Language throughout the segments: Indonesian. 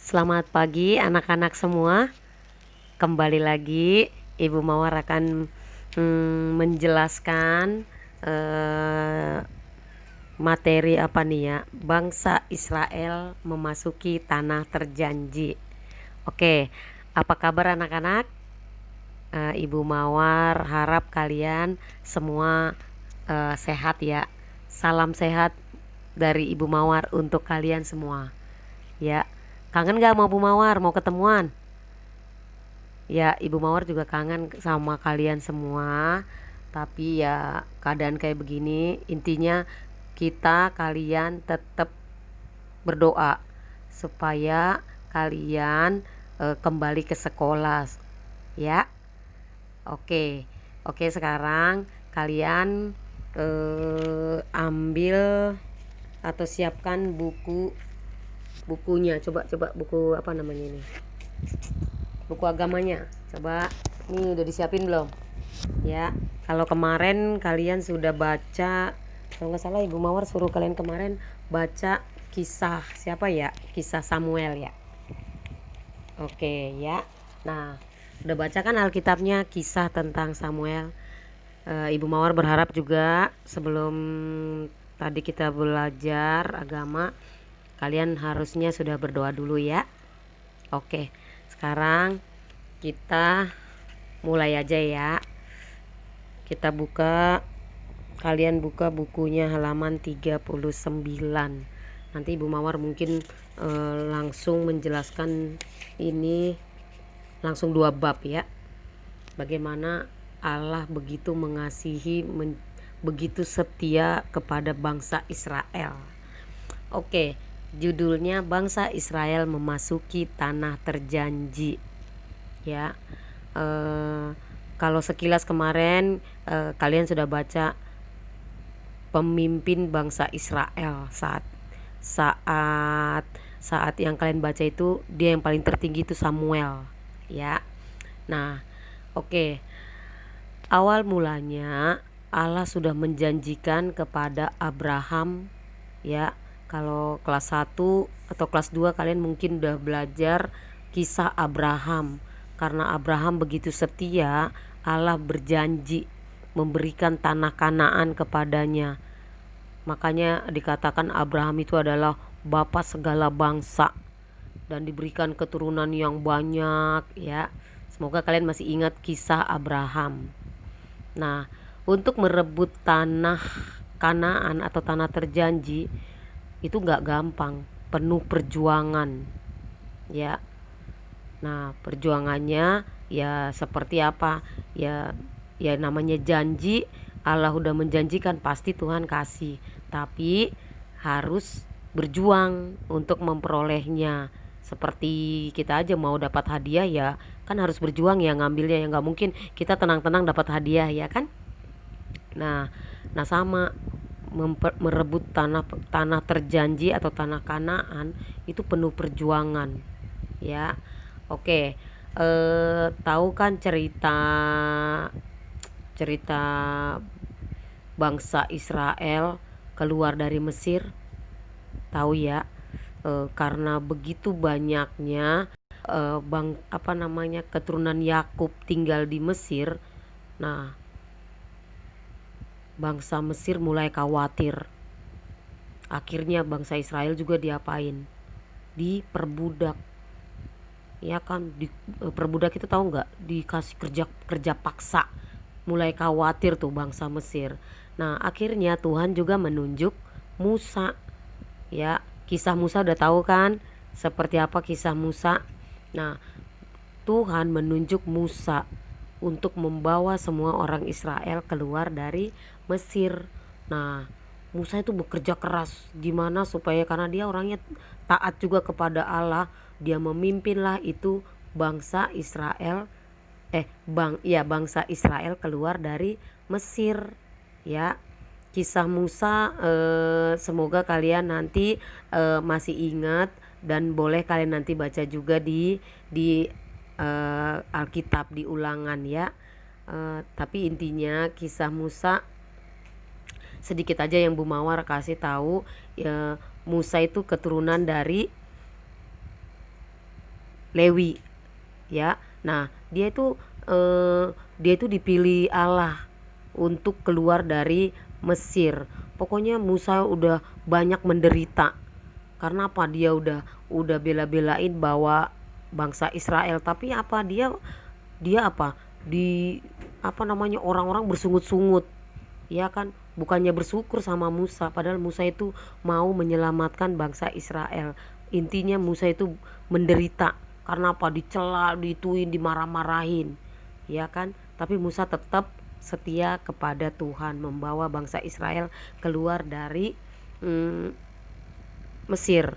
Selamat pagi anak-anak semua. Kembali lagi Ibu Mawar akan menjelaskan materi apa nih ya? Bangsa Israel memasuki tanah terjanji. Oke, apa kabar anak-anak? Ibu Mawar harap kalian semua sehat ya. Salam sehat dari Ibu Mawar untuk kalian semua. Ya, kangen gak mau Bu Mawar? Mau ketemuan? Ya, Ibu Mawar juga kangen sama kalian semua. Tapi ya keadaan kayak begini, intinya kita kalian tetap berdoa supaya kalian kembali ke sekolah, ya. Oke. Oke, sekarang kalian ambil atau siapkan bukunya. Coba buku apa namanya ini? Buku agamanya. Coba, ini udah disiapin belum? Ya, kalau kemarin kalian sudah baca, kalau nggak salah Ibu Mawar suruh kalian kemarin baca kisah siapa ya? Kisah Samuel ya. Oke ya. Nah, udah baca kan Alkitabnya kisah tentang Samuel. Ibu Mawar berharap juga sebelum tadi kita belajar agama, kalian harusnya sudah berdoa dulu ya. Oke, sekarang kita mulai aja ya. Kita buka, kalian buka bukunya halaman 39. Nanti Ibu Mawar mungkin langsung menjelaskan ini langsung 2 bab ya. Bagaimana Allah begitu mengasihi, begitu setia kepada bangsa Israel. Oke, judulnya bangsa Israel memasuki tanah terjanji ya. Kalau sekilas kemarin kalian sudah baca pemimpin bangsa Israel saat yang kalian baca itu, dia yang paling tertinggi itu Samuel ya. Nah, oke. Awal mulanya Allah sudah menjanjikan kepada Abraham ya. Kalau kelas 1 atau kelas 2 kalian mungkin udah belajar kisah Abraham. Karena Abraham begitu setia, Allah berjanji memberikan tanah Kanaan kepadanya. Makanya dikatakan Abraham itu adalah bapa segala bangsa dan diberikan keturunan yang banyak ya. Semoga kalian masih ingat kisah Abraham. Nah, untuk merebut tanah Kanaan atau tanah terjanji itu gak gampang, penuh perjuangan ya. Nah, perjuangannya ya seperti apa? Ya namanya janji, Allah udah menjanjikan pasti Tuhan kasih. Tapi harus berjuang untuk memperolehnya. Seperti kita aja mau dapat hadiah ya kan harus berjuang ya ngambilnya, ya nggak mungkin kita tenang-tenang dapat hadiah ya kan. Nah sama merebut tanah terjanji atau tanah Kanaan itu penuh perjuangan ya. Oke, tahu kan cerita bangsa Israel keluar dari Mesir? Tahu ya. Karena begitu banyaknya keturunan Yakub tinggal di Mesir. Nah, bangsa Mesir mulai khawatir. Akhirnya bangsa Israel juga diapain? Diperbudak. Ya kan, diperbudak itu tahu nggak? Dikasih kerja paksa. Mulai khawatir tuh bangsa Mesir. Nah, akhirnya Tuhan juga menunjuk Musa. Ya, kisah Musa udah tahu kan? Seperti apa kisah Musa? Nah, Tuhan menunjuk Musa untuk membawa semua orang Israel keluar dari Mesir. Nah, Musa itu bekerja keras gimana supaya, karena dia orangnya taat juga kepada Allah, dia memimpinlah itu bangsa Israel bangsa Israel keluar dari Mesir ya. Kisah Musa semoga kalian nanti masih ingat dan boleh kalian nanti baca juga di Alkitab di Ulangan ya. Tapi intinya kisah Musa sedikit aja yang Bu Mawar kasih tahu ya. Musa itu keturunan dari Lewi, ya. Nah, dia itu dipilih Allah untuk keluar dari Mesir. Pokoknya Musa udah banyak menderita. Karena apa? Dia udah bela-belain bawa bangsa Israel, tapi apa dia dia apa? Di apa namanya, orang-orang bersungut-sungut. Ya kan? Bukannya bersyukur sama Musa, padahal Musa itu mau menyelamatkan bangsa Israel. Intinya Musa itu menderita karena apa? Dicela, dituin, dimarah-marahin. Ya kan? Tapi Musa tetap setia kepada Tuhan, membawa bangsa Israel keluar dari mm, Mesir.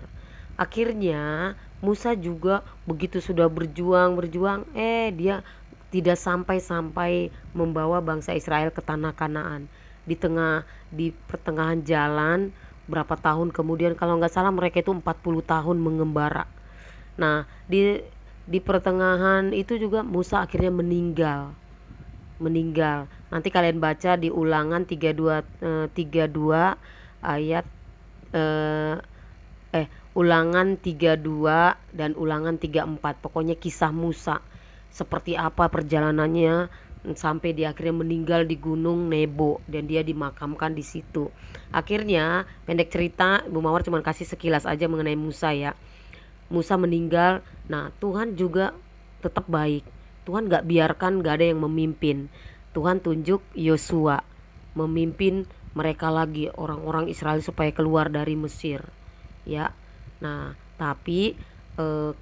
Akhirnya Musa juga begitu sudah berjuang, dia tidak sampai-sampai membawa bangsa Israel ke tanah Kanaan. Di pertengahan jalan, berapa tahun kemudian, kalau nggak salah mereka itu 40 tahun mengembara. Nah, di pertengahan itu juga Musa akhirnya meninggal. Nanti kalian baca di Ulangan 32 ayat eh, Ulangan 32 dan Ulangan 34. Pokoknya kisah Musa seperti apa perjalanannya sampai dia akhirnya meninggal di Gunung Nebo dan dia dimakamkan di situ. Akhirnya, pendek cerita, Bu Mawar cuma kasih sekilas aja mengenai Musa ya. Musa meninggal. Nah, Tuhan juga tetap baik. Tuhan gak biarkan gak ada yang memimpin. Tuhan tunjuk Yosua memimpin mereka lagi, orang-orang Israel, supaya keluar dari Mesir, ya. Nah, tapi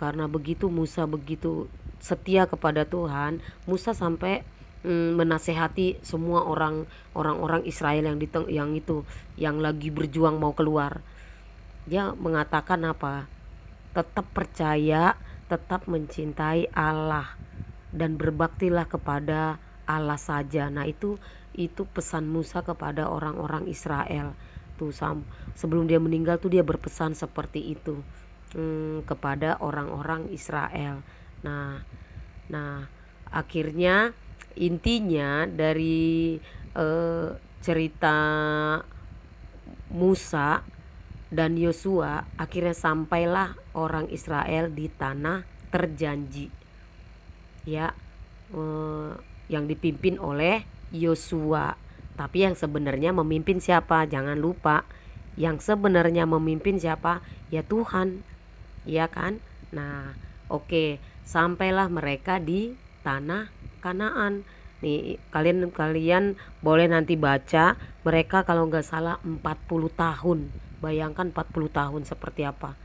karena begitu Musa begitu setia kepada Tuhan, Musa sampai menasehati semua orang-orang Israel yang lagi berjuang mau keluar. Dia mengatakan apa? Tetap percaya, tetap mencintai Allah, dan berbaktilah kepada Allah saja. Nah, itu pesan Musa kepada orang-orang Israel tuh. Sebelum dia meninggal tuh dia berpesan seperti itu kepada orang-orang Israel. Nah, akhirnya intinya dari cerita Musa dan Yosua, akhirnya sampailah orang Israel di tanah terjanji, ya, yang dipimpin oleh Yosua. Tapi yang sebenarnya memimpin siapa? Jangan lupa, yang sebenarnya memimpin siapa? Ya Tuhan, ya kan? Nah, oke, sampailah mereka di tanah Kanaan. Nih, kalian boleh nanti baca, mereka kalau nggak salah 40 tahun. Bayangkan 40 tahun seperti apa.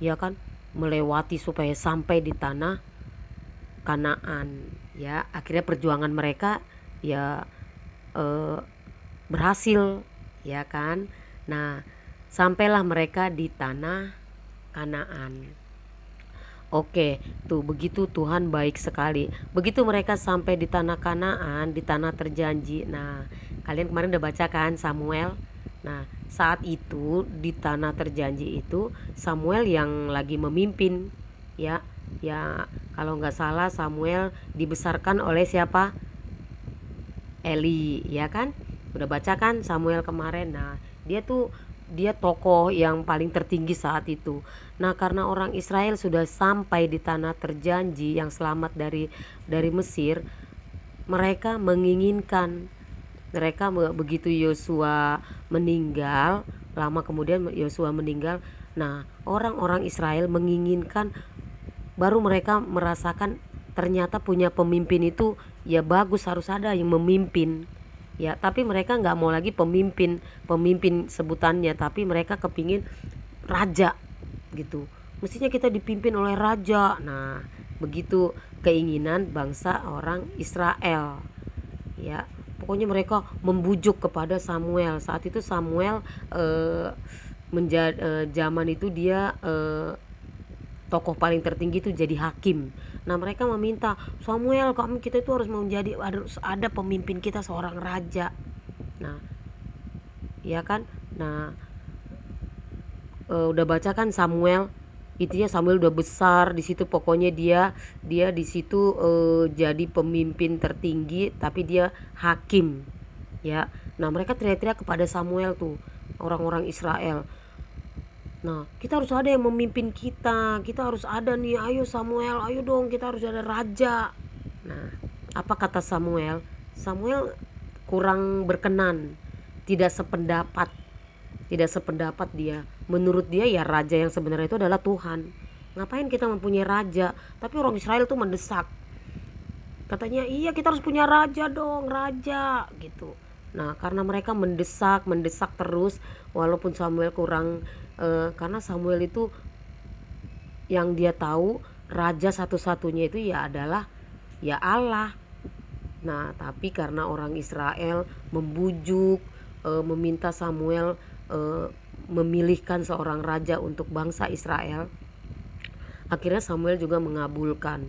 Ya kan? Melewati supaya sampai di tanah Kanaan, ya. Akhirnya perjuangan mereka ya berhasil, ya kan. Nah, sampailah mereka di tanah Kanaan. Oke, tuh begitu Tuhan baik sekali. Begitu mereka sampai di tanah Kanaan, di tanah terjanji. Nah, kalian kemarin udah baca kan Samuel? Nah, saat itu di tanah terjanji itu Samuel yang lagi memimpin, ya. Ya, kalau nggak salah Samuel dibesarkan oleh siapa? Eli, ya kan? Udah baca kan Samuel kemarin. Nah, dia tokoh yang paling tertinggi saat itu. Nah, karena orang Israel sudah sampai di tanah terjanji yang selamat dari Mesir, mereka menginginkan, begitu Yosua meninggal, lama kemudian Yosua meninggal. Nah, orang-orang Israel menginginkan, baru mereka merasakan ternyata punya pemimpin itu ya bagus, harus ada yang memimpin, ya. Tapi mereka nggak mau lagi pemimpin sebutannya, tapi mereka kepingin raja gitu. Mestinya kita dipimpin oleh raja. Nah, begitu keinginan bangsa orang Israel, ya. Pokoknya mereka membujuk kepada Samuel. Saat itu Samuel zaman itu dia tokoh paling tertinggi itu jadi hakim. Nah, mereka meminta, Samuel, kita itu harus ada pemimpin kita, seorang raja. Nah, ya kan. Nah, udah baca kan Samuel, intinya Samuel udah besar di situ. Pokoknya dia di situ jadi pemimpin tertinggi, tapi dia hakim, ya. Nah, mereka teriak-teriak kepada Samuel tuh, orang-orang Israel. Nah, kita harus ada yang memimpin kita. Kita harus ada nih, ayo Samuel, ayo dong, kita harus ada raja. Nah, apa kata Samuel? Samuel kurang berkenan, tidak sependapat. Tidak sependapat dia. Menurut dia ya raja yang sebenarnya itu adalah Tuhan. Ngapain kita mempunyai raja? Tapi orang Israel tuh mendesak. Katanya, iya kita harus punya raja dong, raja gitu. Nah, karena mereka mendesak terus, walaupun Samuel kurang, karena Samuel itu yang dia tahu raja satu-satunya itu ya adalah ya Allah. Nah, tapi karena orang Israel membujuk, meminta Samuel memilihkan seorang raja untuk bangsa Israel, akhirnya Samuel juga mengabulkan.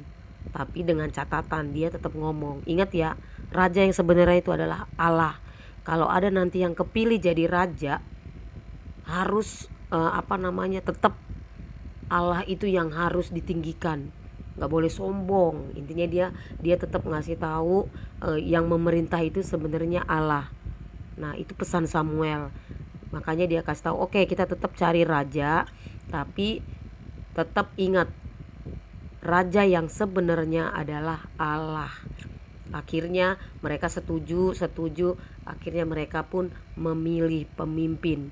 Tapi dengan catatan dia tetap ngomong, ingat ya, raja yang sebenarnya itu adalah Allah. Kalau ada nanti yang kepilih jadi raja, harus tetap Allah itu yang harus ditinggikan, nggak boleh sombong. Intinya dia tetap ngasih tahu yang memerintah itu sebenarnya Allah. Nah, itu pesan Samuel. Makanya dia kasih tahu, oke, kita tetap cari raja, tapi tetap ingat raja yang sebenarnya adalah Allah. Akhirnya mereka setuju. Akhirnya mereka pun memilih pemimpin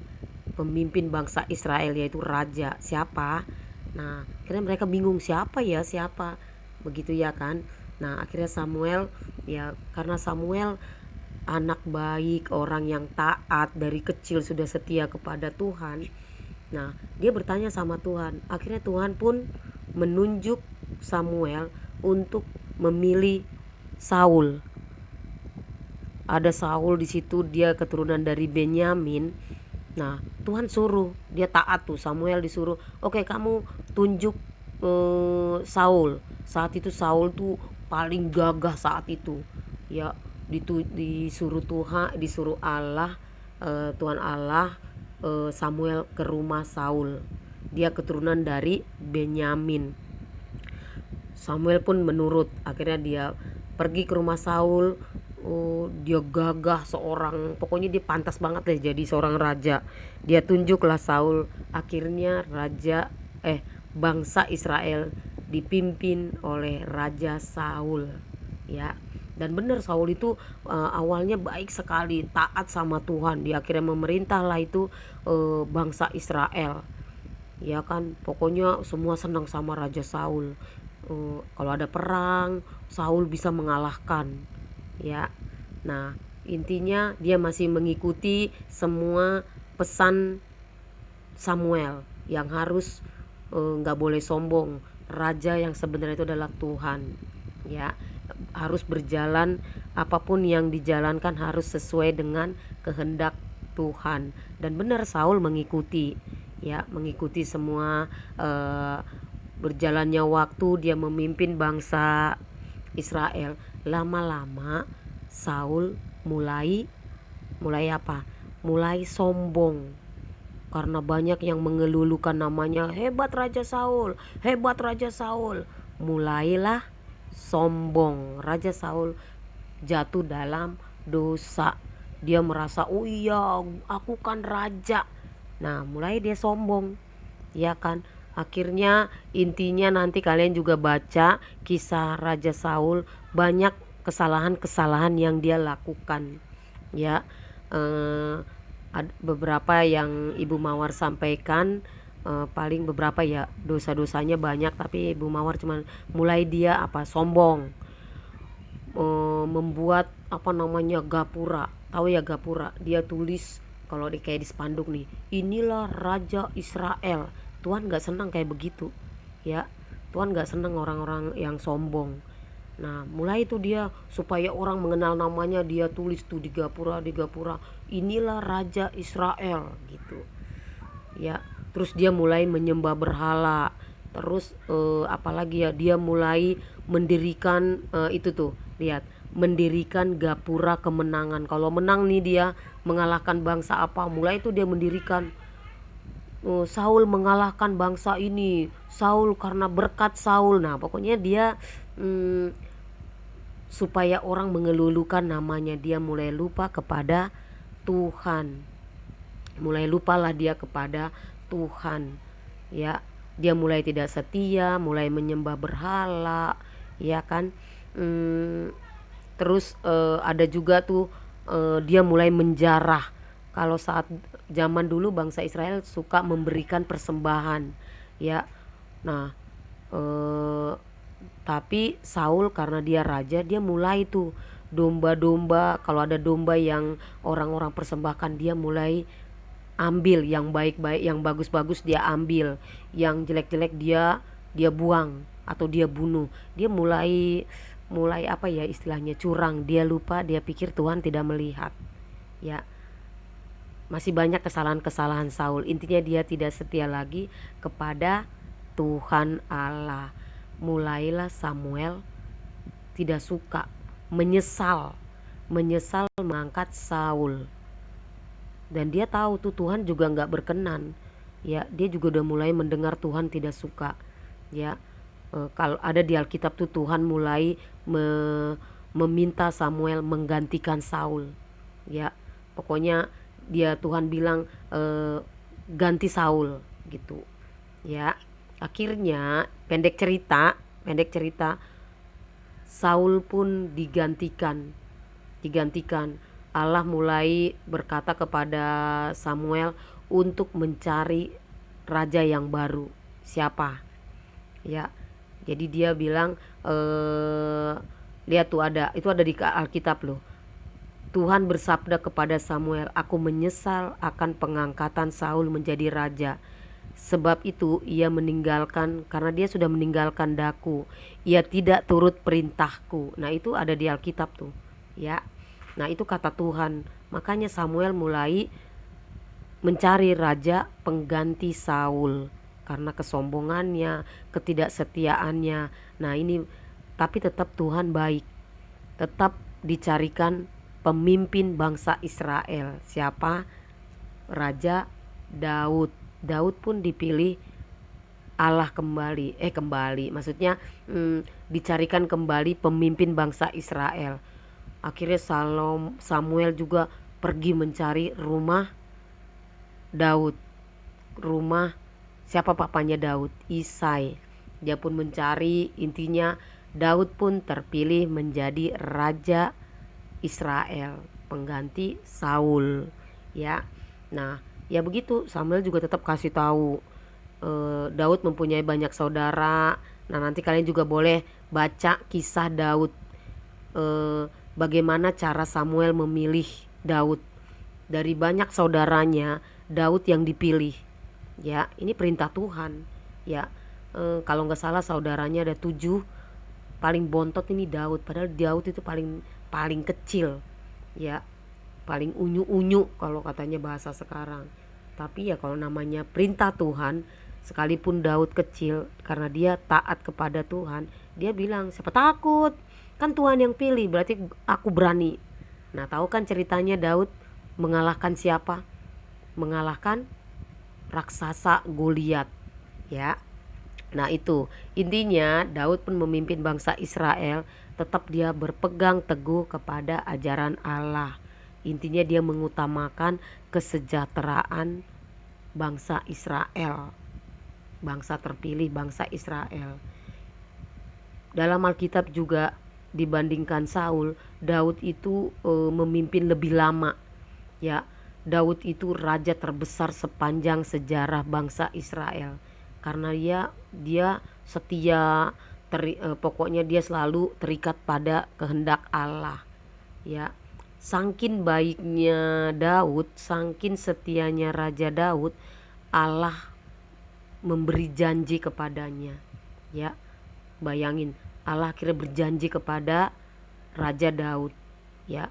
bangsa Israel, yaitu raja. Siapa? Nah, akhirnya mereka bingung, siapa begitu ya kan. Nah, akhirnya Samuel, ya karena Samuel anak baik, orang yang taat, dari kecil sudah setia kepada Tuhan. Nah, dia bertanya sama Tuhan. Akhirnya Tuhan pun menunjuk Samuel untuk memilih Saul. Ada Saul di situ, dia keturunan dari Benyamin. Nah, Tuhan suruh, dia taat tuh. Samuel disuruh, oke, kamu tunjuk Saul. Saat itu Saul tuh paling gagah saat itu. Ya, disuruh Allah, Tuhan Allah, Samuel ke rumah Saul. Dia keturunan dari Benyamin. Samuel pun menurut. Akhirnya dia pergi ke rumah Saul. Dia gagah pokoknya dia pantas banget deh jadi seorang raja. Dia tunjuklah Saul. Akhirnya bangsa Israel dipimpin oleh Raja Saul, ya. Dan benar, Saul itu awalnya baik sekali, taat sama Tuhan. Dia akhirnya memerintahlah itu bangsa Israel, ya kan. Pokoknya semua senang sama Raja Saul. Kalau ada perang, Saul bisa mengalahkan, ya. Nah, intinya dia masih mengikuti semua pesan Samuel yang harus nggak boleh sombong. Raja yang sebenarnya itu adalah Tuhan, ya. Harus berjalan, apapun yang dijalankan harus sesuai dengan kehendak Tuhan. Dan benar, Saul mengikuti, ya, mengikuti semua. Berjalannya waktu, dia memimpin bangsa Israel. Lama-lama Saul mulai apa? Mulai sombong. Karena banyak yang mengelulukan namanya, hebat Raja Saul, hebat Raja Saul. Mulailah sombong. Raja Saul jatuh dalam dosa. Dia merasa, oh iya, aku kan raja. Nah, mulai dia sombong, ya kan. Akhirnya intinya nanti kalian juga baca kisah Raja Saul, banyak kesalahan-kesalahan yang dia lakukan, ya. Beberapa yang Ibu Mawar sampaikan, paling beberapa ya dosa-dosanya banyak, tapi Ibu Mawar cuman mulai dia sombong, membuat gapura. Tahu ya gapura? Dia tulis kalau kayak di spanduk nih, inilah Raja Israel. Tuhan gak senang kayak begitu, ya. Tuhan gak senang orang-orang yang sombong. Nah, mulai itu dia, supaya orang mengenal namanya, dia tulis tuh di gapura, inilah Raja Israel gitu, ya. Terus dia mulai menyembah berhala. Terus apalagi ya, dia mulai mendirikan itu tuh, lihat, mendirikan gapura kemenangan. Kalau menang nih, dia mengalahkan bangsa apa, mulai itu dia mendirikan, Saul mengalahkan bangsa ini, Saul karena berkat Saul. Nah, pokoknya dia supaya orang mengelulukan namanya. Dia mulai lupa kepada Tuhan. Mulai lupalah dia kepada Tuhan, ya. Dia mulai tidak setia, mulai menyembah berhala, ya kan. Terus ada juga tuh dia mulai menjarah. Kalau saat zaman dulu bangsa Israel suka memberikan persembahan, ya. Nah, eh, tapi Saul karena dia raja, dia mulai tuh domba-domba, kalau ada domba yang orang-orang persembahkan, dia mulai ambil yang baik-baik, yang bagus-bagus dia ambil, yang jelek-jelek dia buang atau dia bunuh. Dia mulai mulai apa ya istilahnya, curang. Dia lupa, dia pikir Tuhan tidak melihat, ya. Masih banyak kesalahan-kesalahan Saul. Intinya dia tidak setia lagi kepada Tuhan Allah. Mulailah Samuel tidak suka, menyesal mengangkat Saul. Dan dia tahu tuh Tuhan juga nggak berkenan, ya. Dia juga udah mulai mendengar Tuhan tidak suka, ya. Kalau ada di Alkitab tuh Tuhan mulai meminta Samuel menggantikan Saul, ya. Pokoknya Tuhan bilang ganti Saul gitu, ya. Akhirnya pendek cerita Saul pun digantikan. Allah mulai berkata kepada Samuel untuk mencari raja yang baru. Siapa? Ya. Jadi dia bilang lihat tuh, itu ada di Alkitab loh. Tuhan bersabda kepada Samuel, "Aku menyesal akan pengangkatan Saul menjadi raja. Sebab itu ia meninggalkan, karena dia sudah meninggalkan daku. Ia tidak turut perintahku." Nah, itu ada di Alkitab tuh, ya. Nah, itu kata Tuhan. Makanya Samuel mulai mencari raja pengganti Saul karena kesombongannya, ketidaksetiaannya. Nah, ini tapi tetap Tuhan baik. Tetap dicarikan pemimpin bangsa Israel. Siapa? Raja Daud. Daud pun dipilih Allah kembali. Maksudnya dicarikan kembali pemimpin bangsa Israel. Akhirnya Samuel juga pergi mencari rumah Daud. Rumah siapa papanya Daud? Isai. Dia pun mencari, intinya Daud pun terpilih menjadi raja Israel, pengganti Saul, ya. Nah, ya begitu. Samuel juga tetap kasih tahu Daud mempunyai banyak saudara. Nah, nanti kalian juga boleh baca kisah Daud, bagaimana cara Samuel memilih Daud. Dari banyak saudaranya, Daud yang dipilih, ya. Ini perintah Tuhan, ya. Kalau nggak salah saudaranya ada 7. Paling bontot ini Daud, padahal Daud itu paling paling kecil, ya, paling unyu-unyu kalau katanya bahasa sekarang. Tapi ya kalau namanya perintah Tuhan, sekalipun Daud kecil, karena dia taat kepada Tuhan, dia bilang, siapa takut, kan Tuhan yang pilih, berarti aku berani. Nah, tahu kan ceritanya Daud mengalahkan siapa? Mengalahkan raksasa Goliat, ya. Nah, itu intinya Daud pun memimpin bangsa Israel, tetap dia berpegang teguh kepada ajaran Allah. Intinya dia mengutamakan kesejahteraan bangsa Israel, bangsa terpilih, bangsa Israel. Dalam Alkitab juga dibandingkan Saul, Daud itu memimpin lebih lama, ya. Daud itu raja terbesar sepanjang sejarah bangsa Israel, karena dia setia, pokoknya dia selalu terikat pada kehendak Allah, ya. Sangkin baiknya Daud, sangkin setianya Raja Daud, Allah memberi janji kepadanya, ya. Bayangin, Allah akhirnya berjanji kepada Raja Daud, ya.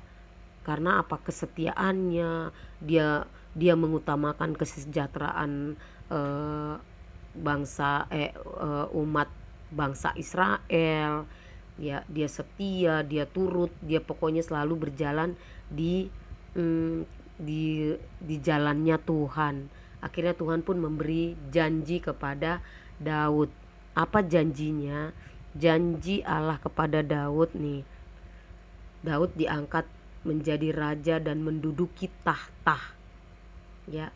Karena apa? Kesetiaannya, dia mengutamakan kesejahteraan umat bangsa Israel, ya. Dia setia, dia turut, dia pokoknya selalu berjalan di jalannya Tuhan. Akhirnya Tuhan pun memberi janji kepada Daud. Apa janjinya? Janji Allah kepada Daud nih, Daud diangkat menjadi raja dan menduduki tahta, ya.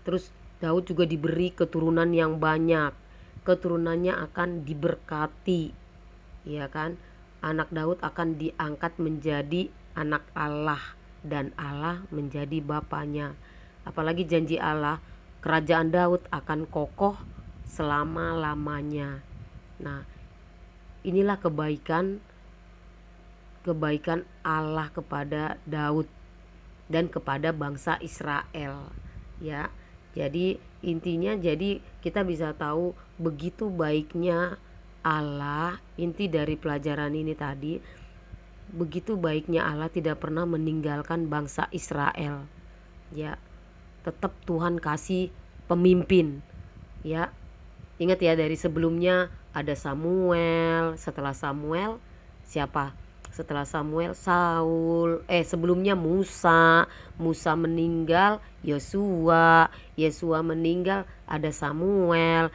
Terus Daud juga diberi keturunan yang banyak, keturunannya akan diberkati, ya kan? Anak Daud akan diangkat menjadi anak Allah dan Allah menjadi bapaknya. Apalagi janji Allah, kerajaan Daud akan kokoh selama-lamanya. Nah, inilah kebaikan Allah kepada Daud dan kepada bangsa Israel, ya. Jadi intinya, jadi kita bisa tahu begitu baiknya Allah. Inti dari pelajaran ini tadi, begitu baiknya Allah tidak pernah meninggalkan bangsa Israel, ya. Tetap Tuhan kasih pemimpin, ya. Ingat ya, dari sebelumnya ada Samuel, setelah Samuel siapa? Setelah Samuel Saul, sebelumnya Musa meninggal, Yosua meninggal, ada Samuel,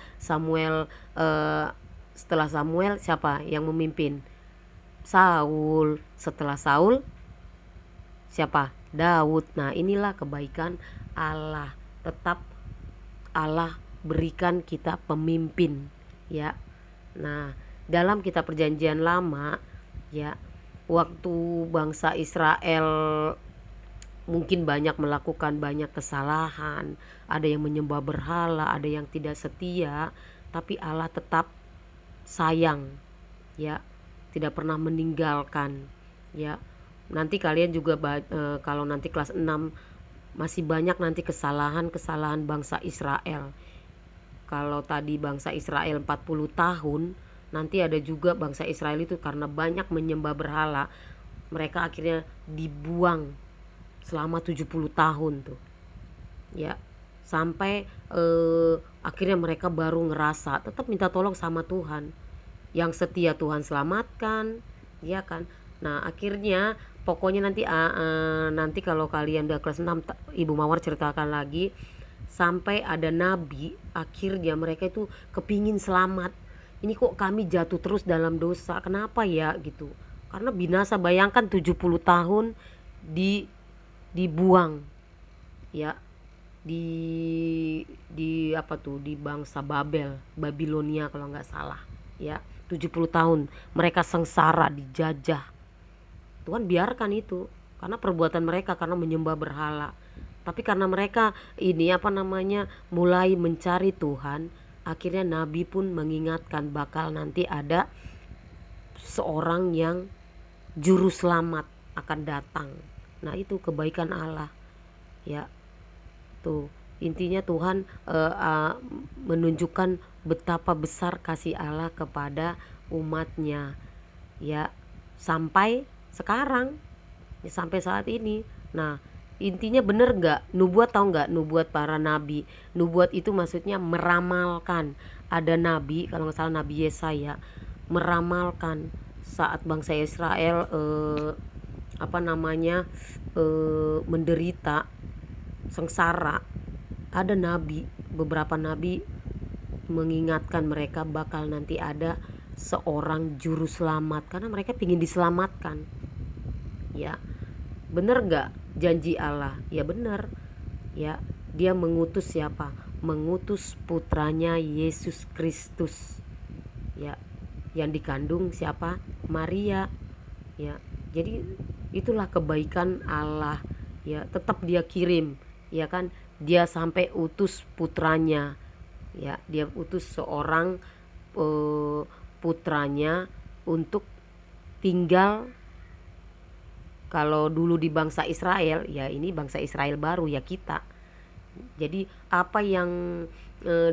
setelah Samuel siapa yang memimpin? Saul. Setelah Saul siapa? Daud. Nah, inilah kebaikan Allah. Tetap Allah berikan kita pemimpin, ya. Nah, dalam kitab Perjanjian Lama, ya, waktu bangsa Israel mungkin banyak melakukan banyak kesalahan, ada yang menyembah berhala, ada yang tidak setia, tapi Allah tetap sayang, ya, tidak pernah meninggalkan, ya. Nanti kalian juga kalau nanti kelas 6 masih banyak nanti kesalahan bangsa Israel. Kalau tadi bangsa Israel 40 tahun, nanti ada juga bangsa Israel itu karena banyak menyembah berhala, mereka akhirnya dibuang selama 70 tahun tuh, ya. Sampai akhirnya mereka baru ngerasa tetap minta tolong sama Tuhan. Yang setia Tuhan selamatkan, ya kan. Nah, akhirnya pokoknya nanti kalau kalian udah kelas 6, Ibu Mawar ceritakan lagi, sampai ada nabi, akhirnya mereka itu kepingin selamat. Ini kok kami jatuh terus dalam dosa, kenapa ya gitu. Karena binasa, bayangkan 70 tahun dibuang, ya, di apa tuh, di bangsa Babilonia kalau nggak salah, ya. 70 tahun mereka sengsara, dijajah. Tuhan biarkan itu karena perbuatan mereka, karena menyembah berhala. Tapi karena mereka mulai mencari Tuhan, akhirnya nabi pun mengingatkan bakal nanti ada seorang yang juru selamat akan datang. Nah, itu kebaikan Allah, ya. Tuh, intinya Tuhan menunjukkan betapa besar kasih Allah kepada umatnya, ya, sampai sekarang, ya, sampai saat ini. Nah, intinya bener gak? Nubuat, tahu gak nubuat para nabi? Nubuat itu maksudnya meramalkan. Ada nabi, kalau gak salah Nabi Yesaya, meramalkan saat bangsa Israel menderita, sengsara. Ada beberapa nabi mengingatkan mereka bakal nanti ada seorang juru selamat, karena mereka ingin diselamatkan, ya. Bener gak janji Allah? Ya bener, ya. Dia mengutus siapa? Mengutus putranya Yesus Kristus, ya, yang dikandung siapa? Maria, ya. Jadi itulah kebaikan Allah, ya. Tetap dia kirim, ya kan. Dia sampai utus putranya, ya. Dia utus seorang putranya untuk tinggal. Kalau dulu di bangsa Israel, ya ini bangsa Israel baru, ya kita. Jadi apa yang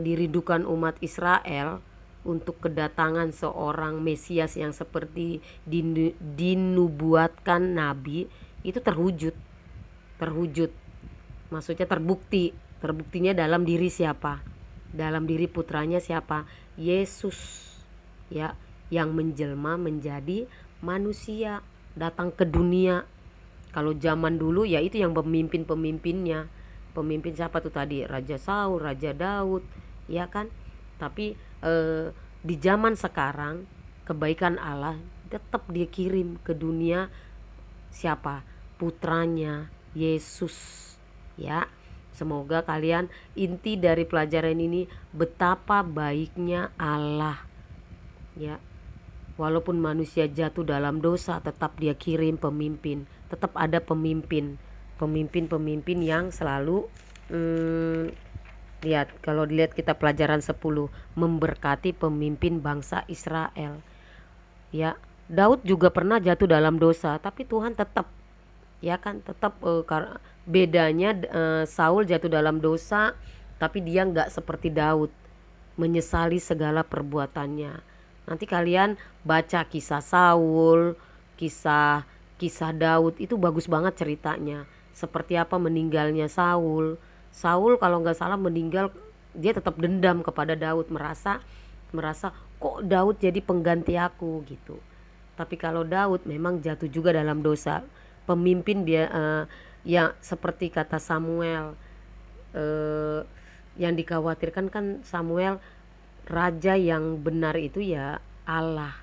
dirindukan umat Israel untuk kedatangan seorang Mesias yang seperti dinubuatkan nabi, itu terwujud. Maksudnya terbuktinya dalam diri siapa? Dalam diri putranya siapa? Yesus, ya, yang menjelma menjadi manusia, datang ke dunia. Kalau zaman dulu ya itu yang pemimpin-pemimpinnya. Pemimpin siapa tuh tadi? Raja Saul, Raja Daud, ya kan? Tapi di zaman sekarang kebaikan Allah tetap dia kirim ke dunia siapa? Putranya Yesus, ya. Semoga kalian inti dari pelajaran ini betapa baiknya Allah, ya. Walaupun manusia jatuh dalam dosa, tetap dia kirim pemimpin, tetap ada pemimpin yang selalu lihat, kalau dilihat kita pelajaran 10 memberkati pemimpin bangsa Israel, ya. Daud juga pernah jatuh dalam dosa, tapi Tuhan tetap, ya kan, tetap bedanya Saul jatuh dalam dosa, tapi dia nggak seperti Daud menyesali segala perbuatannya. Nanti kalian baca kisah Saul, kisah kisah Daud, itu bagus banget ceritanya. Seperti apa meninggalnya Saul. Saul kalau nggak salah meninggal, dia tetap dendam kepada Daud, merasa merasa kok Daud jadi pengganti aku gitu. Tapi kalau Daud memang jatuh juga dalam dosa. Pemimpin dia ya seperti kata Samuel, yang dikhawatirkan kan Samuel, raja yang benar itu ya Allah.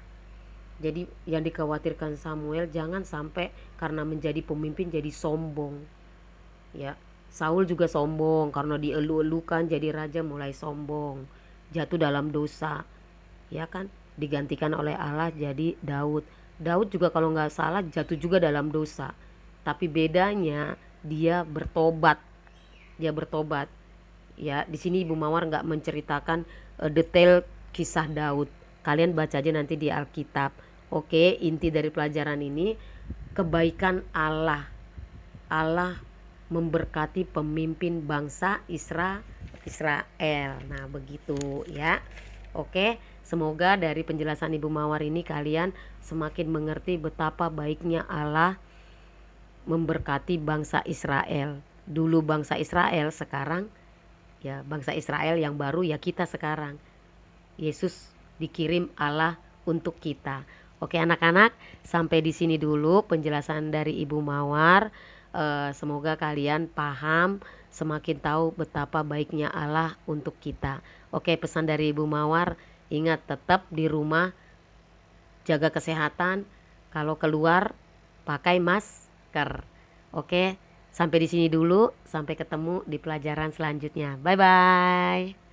Jadi yang dikhawatirkan Samuel jangan sampai karena menjadi pemimpin jadi sombong, ya. Saul juga sombong karena dielu-elukan jadi raja, mulai sombong, jatuh dalam dosa, ya kan, digantikan oleh Allah jadi Daud. Daud juga kalau nggak salah jatuh juga dalam dosa, tapi bedanya dia bertobat. Ya, di sini Ibu Mawar nggak menceritakan detail kisah Daud. Kalian baca aja nanti di Alkitab. Oke, inti dari pelajaran ini kebaikan Allah. Allah memberkati pemimpin bangsa Israel. Nah, begitu ya. Oke, semoga dari penjelasan Ibu Mawar ini kalian semakin mengerti betapa baiknya Allah memberkati bangsa Israel. Dulu bangsa Israel, sekarang ya bangsa Israel yang baru ya kita sekarang. Yesus dikirim Allah untuk kita. Oke anak-anak, sampai di sini dulu penjelasan dari Ibu Mawar. Semoga kalian paham, semakin tahu betapa baiknya Allah untuk kita. Oke, pesan dari Ibu Mawar, ingat tetap di rumah, jaga kesehatan, kalau keluar pakai masker. Oke, sampai di sini dulu, sampai ketemu di pelajaran selanjutnya. Bye bye.